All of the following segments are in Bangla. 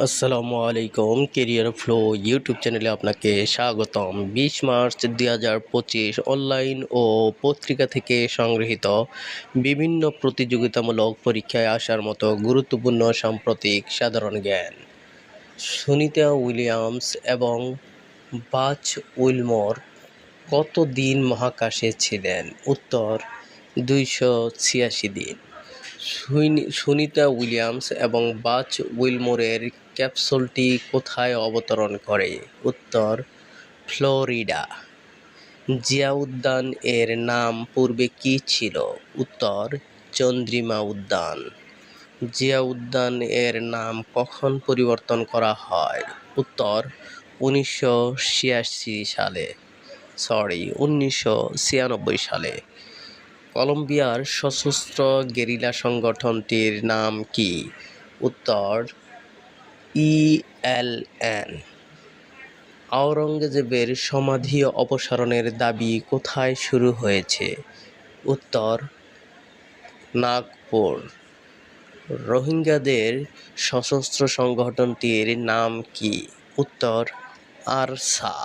আসসালামু আলাইকুম। কেরিয়ার ফ্লো ইউটিউব চ্যানেলে আপনাকে স্বাগতম। 20 মার্চ 2025 অনলাইন ও পত্রিকা থেকে সংগৃহীত বিভিন্ন প্রতিযোগিতামূলক পরীক্ষায় আসার মতো গুরুত্বপূর্ণ সাম্প্রতিক সাধারণ জ্ঞান। সুনিতা উইলিয়ামস এবং বাজ উইলমোর কত দিন মহাকাশে ছিলেন? উত্তর 286 দিন। সুনিতা উইলিয়ামস এবং বাজ উইলমোরের ক্যাপসুলটি কোথায় অবতরণ করে? উত্তর ফ্লোরিডা। জিয়া উদ্যান এর নাম পূর্বে কী ছিল? উত্তর চন্দ্রিমা উদ্যান। জিয়া উদ্যান এর নাম কখন পরিবর্তন করা হয়? উত্তর 1996 সালে। কলম্বিয়ার সশস্ত্র গেরিলা সংগঠনটির নাম কি? উত্তর ELN। আওরঙ্গজেবের সমাধি অপসারণের দাবি কোথায় শুরু হয়েছে? উত্তর নাগপুর। রোহিঙ্গাদের সশস্ত্র সংগঠনটির নাম কি? উত্তর আরসা।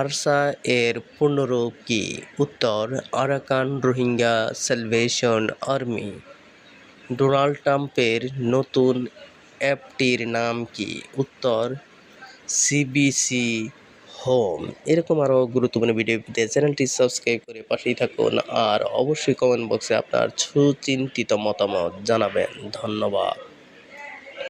আরসা এর পূর্ণরূপ কি? উত্তর Arakan Rohingya salvation army. Donald ট্রাম্পের নতুন অ্যাপটির নাম কি? উত্তর CBC হোম। এরকম আরও গুরুত্বপূর্ণ ভিডিও পেতে চ্যানেলটি সাবস্ক্রাইব করে পাশেই থাকুন আর অবশ্যই কমেন্ট বক্সে আপনার সুচিন্তিত মতামত জানাবেন। ধন্যবাদ।